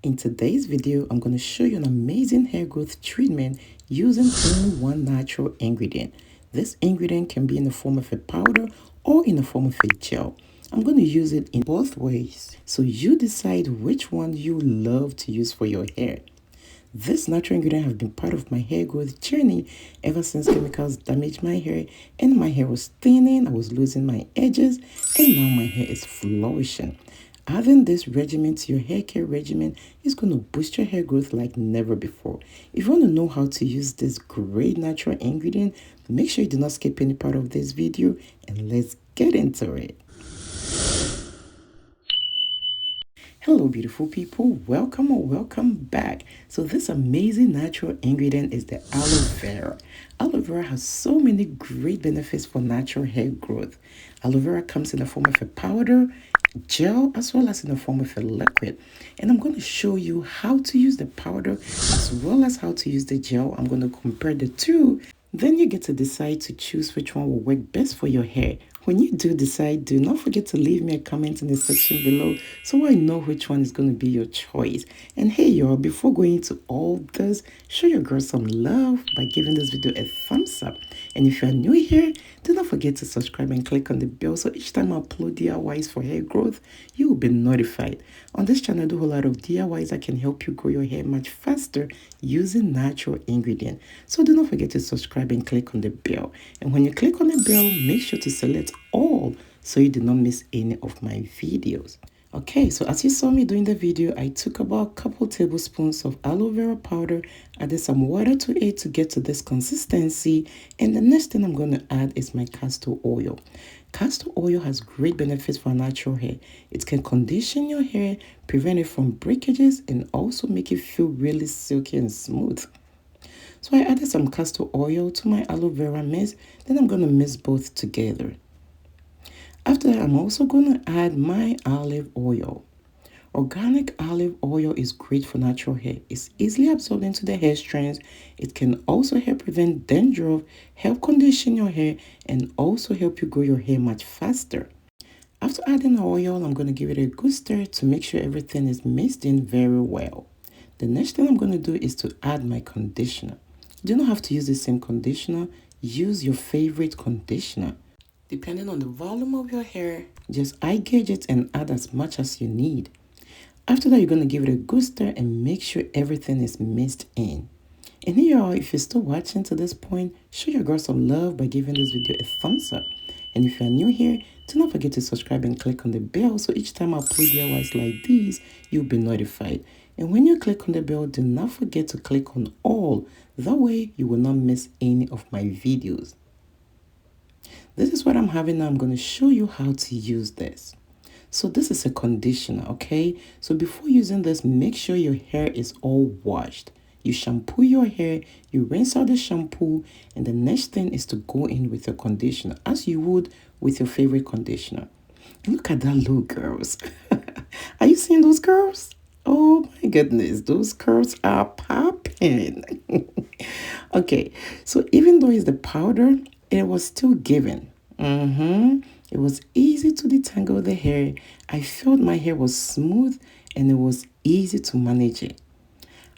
In today's video, I'm going to show you an amazing hair growth treatment using only one natural ingredient. This ingredient can be in the form of a powder or in the form of a gel. I'm going to use it in both ways, so you decide which one you love to use for your hair. This natural ingredient has been part of my hair growth journey ever since chemicals damaged my hair and my hair was thinning, I was losing my edges, and now my hair is flourishing. Adding this regimen to your hair care regimen is going to boost your hair growth like never before. If you want to know how to use this great natural ingredient, make sure you do not skip any part of this video, and let's get into it. Hello beautiful people, welcome or welcome back. So this amazing natural ingredient is the aloe vera. Aloe vera has so many great benefits for natural hair growth. Aloe vera comes in the form of a powder, gel, as well as in the form of a liquid. And I'm going to show you how to use the powder as well as how to use the gel. I'm going to compare the two. Then you get to decide to choose which one will work best for your hair. When you do decide, do not forget to leave me a comment in the section below so I know which one is going to be your choice. And hey y'all, before going into all this, show your girl some love by giving this video a thumbs up. And if you are new here, do not forget to subscribe and click on the bell so each time I upload DIYs for hair growth, you will be notified. On this channel, I do a lot of DIYs that can help you grow your hair much faster using natural ingredients. So do not forget to subscribe and click on the bell. And when you click on the bell, make sure to select all so you do not miss any of my videos. Okay, so as you saw me doing the video, I took about a couple tablespoons of aloe vera powder, added some water to it to get to this consistency, and the next thing I'm going to add is my castor oil. Castor oil has great benefits for natural hair. It can condition your hair, prevent it from breakages, and also make it feel really silky and smooth. So I added some castor oil to my aloe vera mix, then I'm going to mix both together. After that, I'm also going to add my olive oil. Organic olive oil is great for natural hair. It's easily absorbed into the hair strands. It can also help prevent dandruff, help condition your hair, and also help you grow your hair much faster. After adding the oil, I'm going to give it a good stir to make sure everything is mixed in very well. The next thing I'm going to do is to add my conditioner. You do not have to use the same conditioner. Use your favorite conditioner. Depending on the volume of your hair, just eye gauge it and add as much as you need. After that, you're going to give it a good stir and make sure everything is mixed in. And here you are, if you're still watching to this point, show your girl some love by giving this video a thumbs up. And if you're new here, do not forget to subscribe and click on the bell so each time I upload DIYs like these, you'll be notified. And when you click on the bell, do not forget to click on all. That way, you will not miss any of my videos. This is what I'm having now. I'm going to show you how to use this. So this is a conditioner, okay? So before using this, make sure your hair is all washed. You shampoo your hair, you rinse out the shampoo, and the next thing is to go in with your conditioner as you would with your favorite conditioner. Look at that look, girls. Are you seeing those curves? Oh my goodness, those curves are popping. Okay, so even though it's the powder, it was still giving. It was easy to detangle the hair. I felt my hair was smooth and it was easy to manage it.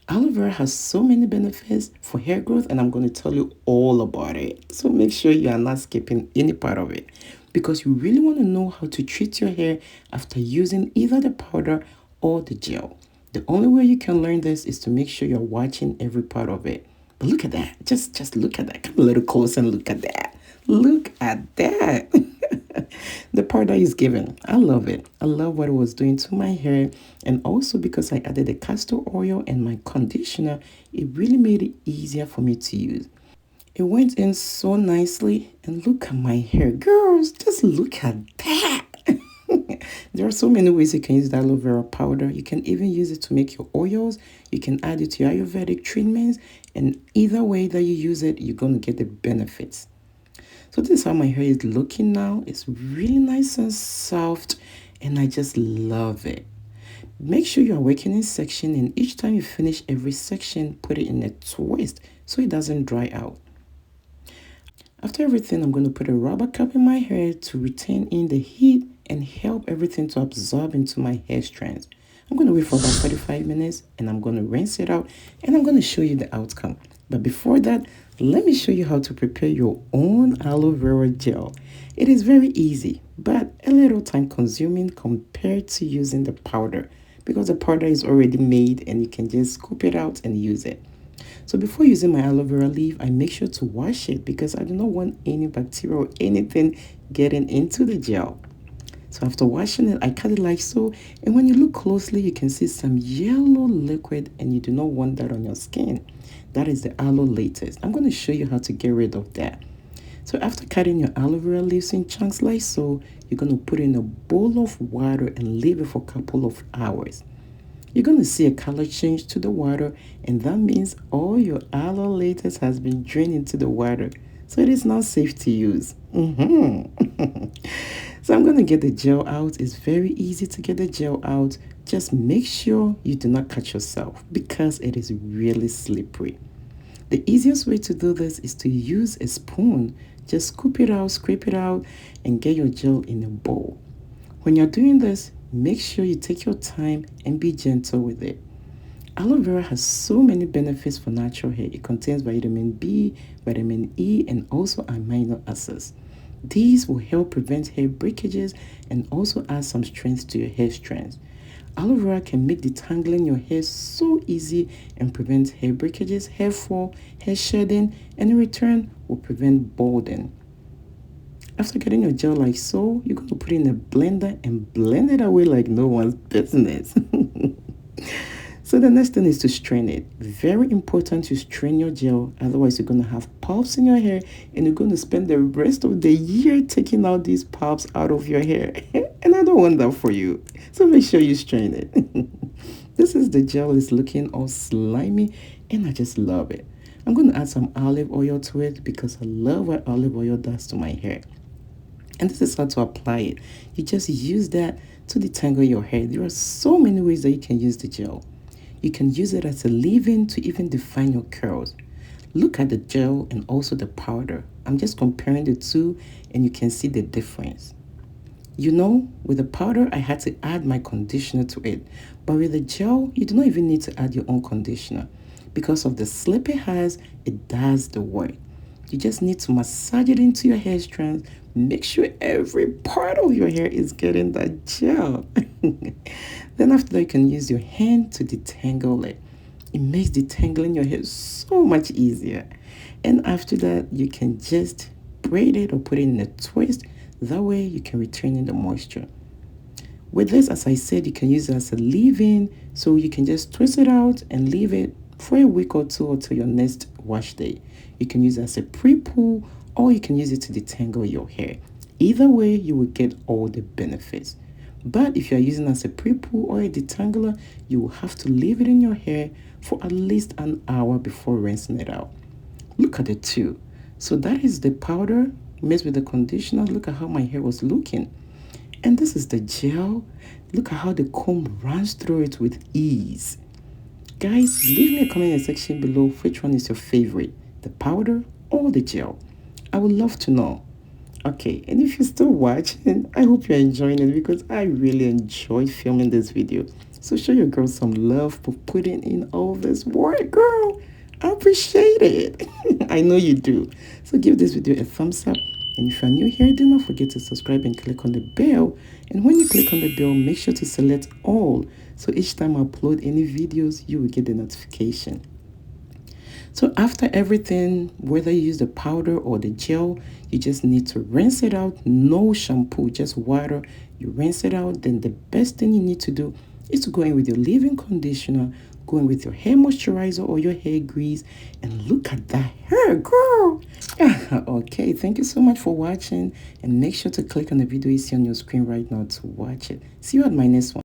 Aloe vera has so many benefits for hair growth, and I'm going to tell you all about it. So make sure you are not skipping any part of it, because you really want to know how to treat your hair after using either the powder or the gel. The only way you can learn this is to make sure you're watching every part of it. But look at that. Just look at that. Come a little closer and look at that. Look at that. The powder is given. I love it. I love what it was doing to my hair. And also because I added the castor oil and my conditioner, it really made it easier for me to use. It went in so nicely. And look at my hair. Girls, just look at that. There are so many ways you can use the aloe vera powder. You can even use it to make your oils. You can add it to your Ayurvedic treatments. And either way that you use it, you're going to get the benefits. So this is how my hair is looking now. It's really nice and soft, and I just love it. Make sure you are working in section, and each time you finish every section, put it in a twist so it doesn't dry out. After everything, I'm going to put a rubber cap in my hair to retain in the heat and help everything to absorb into my hair strands. I'm going to wait for about 45 minutes and I'm going to rinse it out and I'm going to show you the outcome. But before that, let me show you how to prepare your own aloe vera gel. It is very easy, but a little time consuming compared to using the powder because the powder is already made and you can just scoop it out and use it. So before using my aloe vera leaf, I make sure to wash it because I do not want any bacteria or anything getting into the gel. So after washing it, I cut it like so. And when you look closely, you can see some yellow liquid and you do not want that on your skin. That is the aloe latex. I'm going to show you how to get rid of that. So after cutting your aloe vera leaves in chunks like so, you're going to put it in a bowl of water and leave it for a couple of hours. You're going to see a color change to the water, and that means all your aloe latex has been drained into the water. So it is now safe to use. So I'm going to get the gel out. It's very easy to get the gel out. Just make sure you do not cut yourself because it is really slippery. The easiest way to do this is to use a spoon. Just scoop it out, scrape it out, and get your gel in a bowl. When you're doing this, make sure you take your time and be gentle with it. Aloe vera has so many benefits for natural hair. It contains vitamin B, vitamin E, and also amino acids. These will help prevent hair breakages and also add some strength to your hair strands. Aloe vera can make detangling your hair so easy and prevent hair breakages, hair fall, hair shedding, and in return will prevent balding. After getting your gel like so, you're going to put it in a blender and blend it away like no one's business. So the next thing is to strain it. Very important to strain your gel, otherwise you're going to have pulps in your hair and you're going to spend the rest of the year taking out these pulps out of your hair. And I don't want that for you. So make sure you strain it. This is the gel is looking all slimy and I just love it. I'm going to add some olive oil to it because I love what olive oil does to my hair. And this is how to apply it. You just use that to detangle your hair. There are so many ways that you can use the gel. You can use it as a leave-in to even define your curls. Look at the gel and also the powder. I'm just comparing the two and you can see the difference. You know, with the powder, I had to add my conditioner to it. But with the gel, you do not even need to add your own conditioner. Because of the slip it has, it does the work. You just need to massage it into your hair strands. Make sure every part of your hair is getting that gel. Then after that, you can use your hand to detangle it. It makes detangling your hair so much easier. And after that, you can just braid it or put it in a twist. That way, you can retain in the moisture. With this, as I said, you can use it as a leave-in. So you can just twist it out and leave it for a week or two until your next wash day. You can use it as a pre-poo or you can use it to detangle your hair. Either way, you will get all the benefits. But if you are using it as a pre-poo or a detangler, you will have to leave it in your hair for at least an hour before rinsing it out. Look at the two. So that is the powder mixed with the conditioner. Look at how my hair was looking. And this is the gel. Look at how the comb runs through it with ease. Guys, leave me a comment in the section below which one is your favorite, the powder or the gel. I would love to know. Okay, and if you're still watching, I hope you're enjoying it because I really enjoyed filming this video. So show your girl some love for putting in all this work, girl. I appreciate it. I know you do. So give this video a thumbs up. And if you're new here, do not forget to subscribe and click on the bell. And when you click on the bell, make sure to select all. So each time I upload any videos, you will get the notification. So after everything, whether you use the powder or the gel, you just need to rinse it out. No shampoo, just water. You rinse it out. Then the best thing you need to do is to go in with your leave-in conditioner, go in with your hair moisturizer or your hair grease, and look at that hair, girl. Okay, thank you so much for watching, and make sure to click on the video you see on your screen right now to watch it. See you at my next one.